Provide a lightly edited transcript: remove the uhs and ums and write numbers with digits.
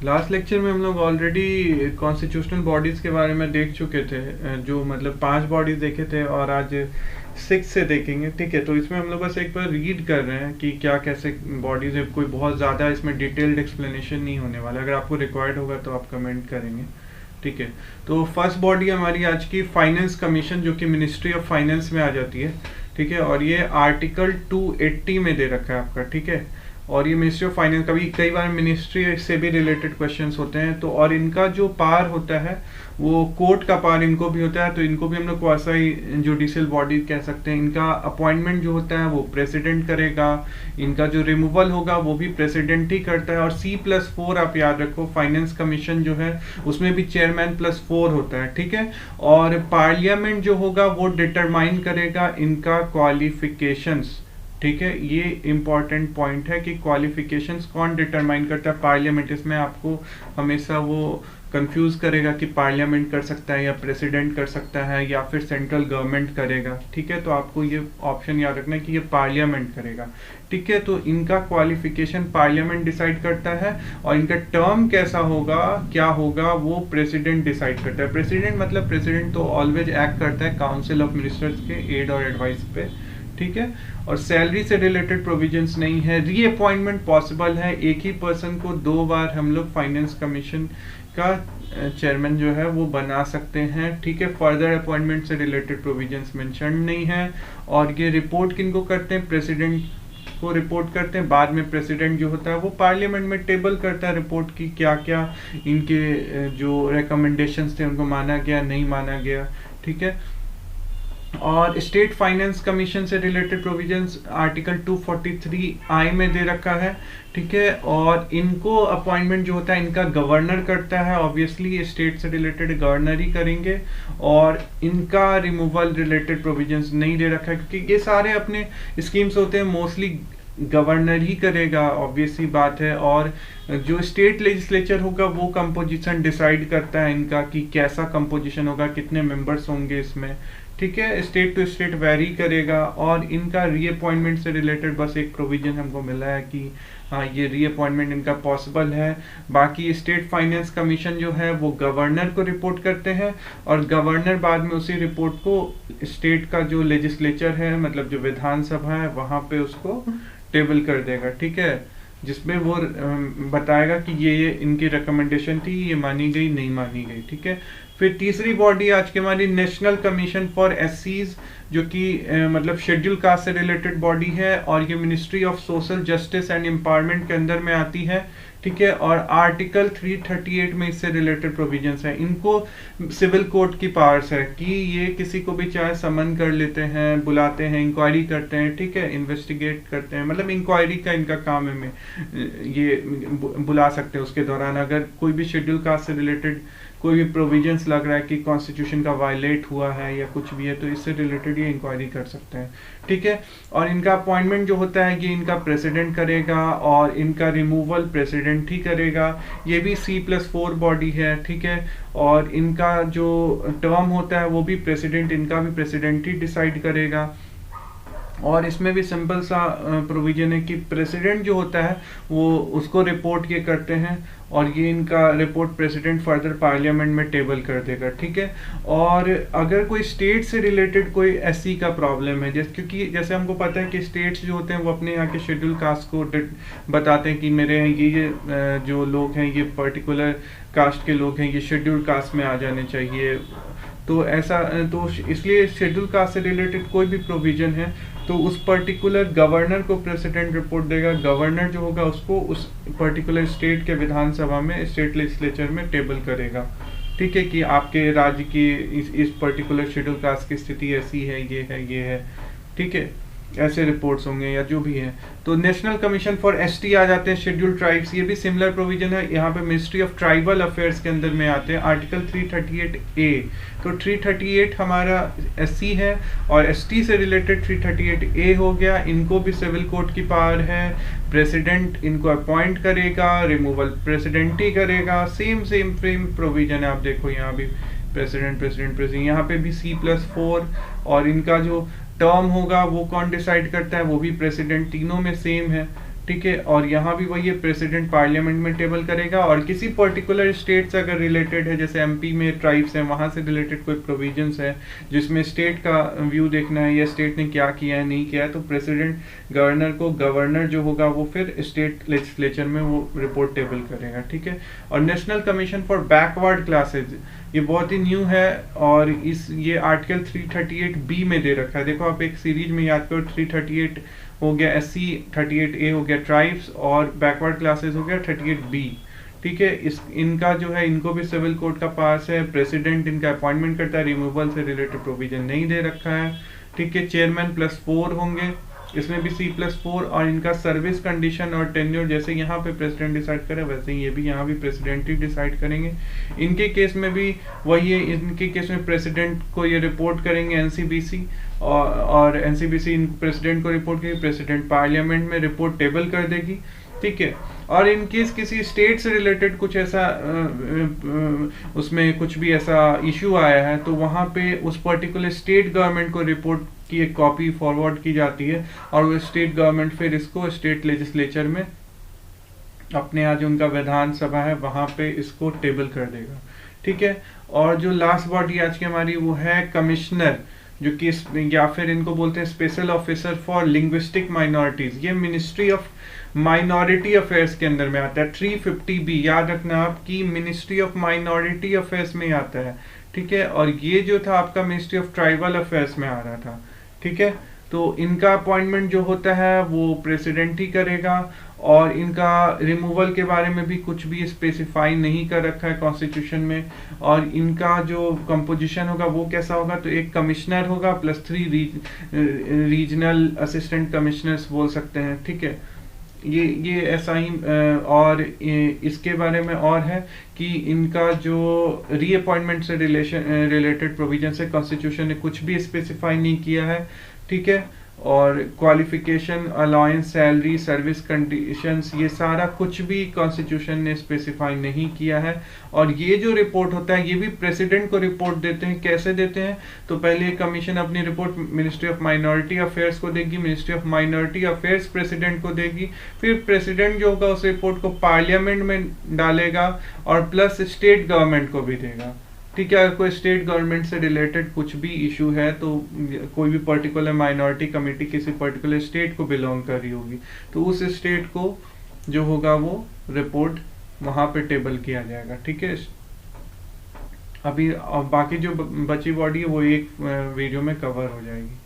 Last lecture में हम लोग ऑलरेडी कॉन्स्टिट्यूशनल बॉडीज के बारे में देख चुके थे, जो मतलब 5 बॉडीज देखे थे और आज 6 से देखेंगे। ठीक है, तो इसमें हम लोग बस एक बार रीड कर रहे हैं कि क्या कैसे बॉडीज है। कोई बहुत ज़्यादा इसमें डिटेल्ड एक्सप्लेनेशन नहीं होने वाला। अगर आपको रिक्वायर्ड होगा तो आप कमेंट करेंगे। ठीक है, तो फर्स्ट बॉडी हमारी आज की फाइनेंस कमीशन, जो कि मिनिस्ट्री ऑफ फाइनेंस में आ जाती है। ठीक है, और ये आर्टिकल 280 में दे रखा है आपका। ठीक है, और ये मिनिस्ट्री ऑफ फाइनेंस, कभी कई बार मिनिस्ट्री से भी रिलेटेड क्वेश्चंस होते हैं। तो और इनका जो पार होता है वो कोर्ट का पार इनको भी होता है, तो इनको भी हम लोग क्वासी जुडिशियल बॉडी कह सकते हैं। इनका अपॉइंटमेंट जो होता है वो प्रेसिडेंट करेगा, इनका जो रिमूवल होगा वो भी प्रेसिडेंट ही करता है। और C+4 आप याद रखो, फाइनेंस कमीशन जो है उसमें भी चेयरमैन +4 होता है। ठीक है, और पार्लियामेंट जो होगा वो डिटरमाइन करेगा इनका क्वालिफिकेशंस। ठीक है, ये इंपॉर्टेंट पॉइंट है कि क्वालिफिकेशंस कौन डिटरमाइन करता है, पार्लियामेंट। इसमें आपको हमेशा वो कंफ्यूज करेगा कि पार्लियामेंट कर सकता है या प्रेसिडेंट कर सकता है या फिर सेंट्रल गवर्नमेंट करेगा। ठीक है, तो आपको ये ऑप्शन याद रखना है कि ये पार्लियामेंट करेगा। ठीक है, तो इनका क्वालिफिकेशन पार्लियामेंट डिसाइड करता है और इनका टर्म कैसा होगा, क्या होगा, वो प्रेसिडेंट डिसाइड करता है। प्रेसिडेंट मतलब प्रेसिडेंट तो ऑलवेज एक्ट करता है काउंसिल ऑफ मिनिस्टर्स के एड और एडवाइस पे। ठीक है, और सैलरी से रिलेटेड प्रोविजंस नहीं है। रीअपॉइंटमेंट पॉसिबल है, एक ही पर्सन को 2 बार हम लोग फाइनेंस कमीशन का चेयरमैन जो है वो बना सकते हैं। ठीक है, फर्दर अपॉइंटमेंट से रिलेटेड प्रोविजंस मेंशन नहीं है। और ये रिपोर्ट किनको करते हैं, प्रेसिडेंट को रिपोर्ट करते हैं। बाद में प्रेसिडेंट जो होता है वो पार्लियामेंट में टेबल करता है रिपोर्ट की, क्या क्या इनके जो रिकमेंडेशंस थे उनको माना गया, नहीं माना गया। ठीक है, और स्टेट फाइनेंस कमीशन से रिलेटेड प्रोविजंस आर्टिकल 243I में दे रखा है। ठीक है, और इनको अपॉइंटमेंट जो होता है इनका गवर्नर करता है। ऑब्वियसली स्टेट से रिलेटेड गवर्नर ही करेंगे। और इनका रिमूवल रिलेटेड प्रोविजंस नहीं दे रखा है, क्योंकि ये सारे अपने स्कीम्स होते हैं मोस्टली गवर्नर ही करेगा, ऑब्वियस सी बात है। और जो स्टेट लेजिस्लेचर होगा वो कंपोजिशन डिसाइड करता है इनका कि कैसा कंपोजिशन होगा, कितने मेंबर्स होंगे इसमें। ठीक है, स्टेट टू स्टेट वेरी करेगा। और इनका रीअपॉइंटमेंट से रिलेटेड बस एक प्रोविजन हमको मिला है कि हाँ ये रीअपॉइंटमेंट इनका पॉसिबल है। बाकी स्टेट फाइनेंस कमीशन जो है वो गवर्नर को रिपोर्ट करते हैं और गवर्नर बाद में उसी रिपोर्ट को स्टेट का जो लेजिस्लेचर है, मतलब जो विधानसभा है, वहां पे उसको टेबल कर देगा। ठीक है, जिसमें वो बताएगा कि ये इनकी रिकमेंडेशन थी, ये मानी गई, नहीं मानी गई। ठीक है, फिर तीसरी बॉडी आज की हमारी नेशनल कमीशन फॉर SCs, जो कि मतलब शेड्यूल कास्ट से रिलेटेड बॉडी है और ये ministry of social justice and empowerment के अंदर में आती है। ठीक है, और आर्टिकल 338 में इससे रिलेटेड प्रोविजंस है। इनको सिविल कोर्ट की पावर्स है कि ये किसी को भी चाहे समन कर लेते हैं, बुलाते हैं, इंक्वायरी करते हैं। ठीक है, इन्वेस्टिगेट करते हैं, मतलब इंक्वायरी का इनका काम है में ये बुला सकते हैं। उसके दौरान अगर कोई भी शेड्यूल कास्ट से रिलेटेड कोई भी प्रोविजंस लग रहा है कि कॉन्स्टिट्यूशन का वायलेट हुआ है या कुछ भी है, तो इससे रिलेटेड ये इंक्वायरी कर सकते हैं। ठीक है, और इनका अपॉइंटमेंट जो होता है ये इनका प्रेसिडेंट करेगा और इनका रिमूवल प्रेसिडेंट ही करेगा। ये भी C+4 बॉडी है। ठीक है, और इनका जो टर्म होता है वो भी प्रेसिडेंट, इनका भी प्रेसिडेंट ही डिसाइड करेगा। और इसमें भी सिंपल सा प्रोविजन है कि प्रेसिडेंट जो होता है वो उसको रिपोर्ट ये करते हैं और ये इनका रिपोर्ट प्रेसिडेंट फर्दर पार्लियामेंट में टेबल कर देगा। ठीक है, और अगर कोई स्टेट से रिलेटेड कोई SC का प्रॉब्लम है, जैसे क्योंकि जैसे हमको पता है कि स्टेट्स जो होते हैं वो अपने यहाँ के शेड्यूल कास्ट को बताते हैं कि मेरे यहाँ ये जो लोग हैं ये पर्टिकुलर कास्ट के लोग हैं, ये शेड्यूल कास्ट में आ जाने चाहिए। तो ऐसा तो इसलिए शेड्यूल कास्ट से रिलेटेड कोई भी प्रोविजन है तो उस पर्टिकुलर गवर्नर को प्रेसिडेंट रिपोर्ट देगा। गवर्नर जो होगा उसको उस पर्टिकुलर स्टेट के विधानसभा में, स्टेट लेजिस्लेचर में टेबल करेगा। ठीक है, कि आपके राज्य की इस पर्टिकुलर शेड्यूल कास्ट की स्थिति ऐसी है, ये है, ये है। ठीक है, ऐसे रिपोर्ट्स होंगे या जो भी है। तो नेशनल कमीशन फॉर ST आ जाते हैं, शेड्यूल ट्राइब्स। ये भी सिमिलर प्रोविजन है, यहाँ पे मिनिस्ट्री ऑफ ट्राइबल अफेयर्स के अंदर में आते हैं, आर्टिकल 338A। तो 338 हमारा SC है और ST से रिलेटेड 338A हो गया। इनको भी सिविल कोर्ट की पावर है, प्रेसिडेंट इनको अपॉइंट करेगा, रिमूवल प्रेसिडेंट ही करेगा। सेम प्रोविजन है, आप देखो यहाँ भी प्रेसिडेंट। यहाँ पे भी C+4 और इनका जो टर्म होगा वो कौन डिसाइड करता है, वो भी प्रेसिडेंट। तीनों में सेम है। ठीक है। और यहाँ भी वही है, प्रेसिडेंट पार्लियामेंट में टेबल करेगा, और किसी पर्टिकुलर स्टेट से अगर रिलेटेड है, जैसे एमपी में ट्राइब्स है, वहां से रिलेटेड कोई प्रोविजंस है जिसमें स्टेट का व्यू देखना है या स्टेट ने क्या किया है नहीं किया है, तो प्रेसिडेंट गवर्नर को, गवर्नर जो होगा वो फिर स्टेट लेजिस्लेचर में वो रिपोर्ट टेबल करेगा, ठीक है। और national commission for backward classes, ये बहुत ही न्यू है, और ये आर्टिकल 338B में दे रखा है। देखो आप एक सीरीज में याद करो, 338 हो गया SC, 38A हो गया ट्राइब्स, और बैकवर्ड क्लासेस हो गया 38B, ठीक है। इनका जो है, इनको भी सिविल कोड का पास है, प्रेसिडेंट इनका अपॉइंटमेंट करता है, रिमूवल से रिलेटेड प्रोविजन नहीं दे रखा है, ठीक है। चेयरमैन +4 होंगे, इसमें भी C+4, और इनका सर्विस कंडीशन और टेन्योर जैसे यहाँ पे प्रेसिडेंट डिसाइड करे वैसे ही ये भी यहाँ भी प्रेसिडेंट ही डिसाइड करेंगे। इनके केस में भी वही है, इनके केस में प्रेसिडेंट को ये रिपोर्ट करेंगे NCBC, और NCBC प्रेसिडेंट को रिपोर्ट करेगी, प्रेसिडेंट पार्लियामेंट में रिपोर्ट टेबल कर देगी, ठीक है। और इन केस किसी स्टेट से रिलेटेड कुछ ऐसा उसमें कुछ भी ऐसा इशू आया है, तो वहाँ पे उस पर्टिकुलर स्टेट गवर्नमेंट को रिपोर्ट की एक कॉपी फॉरवर्ड की जाती है, और वो स्टेट गवर्नमेंट फिर इसको स्टेट लेजिस्लेचर में अपने यहाँ जो उनका विधानसभा है वहाँ पे इसको टेबल कर देगा, ठीक है। और जो लास्ट बॉडी आज की हमारी वो है कमिश्नर, जो कि या फिर इनको बोलते हैं special officer for linguistic minorities. ये मिनिस्ट्री ऑफ माइनॉरिटी अफेयर्स के अंदर में आता है। 350B याद रखना आपकी, मिनिस्ट्री ऑफ माइनॉरिटी अफेयर्स में आता है, ठीक है। और ये जो था आपका मिनिस्ट्री ऑफ ट्राइबल अफेयर्स में आ रहा था, ठीक है। तो इनका अपॉइंटमेंट जो होता है वो प्रेसिडेंट ही करेगा, और इनका रिमूवल के बारे में भी कुछ भी स्पेसिफाई नहीं कर रखा है कॉन्स्टिट्यूशन में। और इनका जो कंपोजिशन होगा वो कैसा होगा, तो एक कमिश्नर होगा +3 रीजनल असिस्टेंट कमिश्नर्स बोल सकते हैं, ठीक है। ये ऐसा ही और इसके बारे में और है कि इनका जो रीअपॉइंटमेंट से रिलेटेड प्रोविजन है, कॉन्स्टिट्यूशन ने कुछ भी स्पेसिफाई नहीं किया है, ठीक है। और qualification, allowance, salary, service conditions, ये सारा कुछ भी कॉन्स्टिट्यूशन ने स्पेसिफाई नहीं किया है। और ये जो रिपोर्ट होता है ये भी प्रेसिडेंट को रिपोर्ट देते हैं। कैसे देते हैं, तो पहले कमीशन अपनी report ministry of minority affairs को देगी, ministry of minority affairs president को देगी, फिर प्रेसिडेंट जो होगा उस रिपोर्ट को पार्लियामेंट में डालेगा, और प्लस स्टेट गवर्नमेंट को भी देगा, ठीक है। अगर कोई स्टेट गवर्नमेंट से रिलेटेड कुछ भी इशू है, तो कोई भी पर्टिकुलर माइनॉरिटी कमेटी किसी पर्टिकुलर स्टेट को बिलोंग कर रही होगी, तो उस स्टेट को जो होगा वो रिपोर्ट वहां पे टेबल किया जाएगा, ठीक है। अभी बाकी जो बची बॉडी है वो एक वीडियो में कवर हो जाएगी।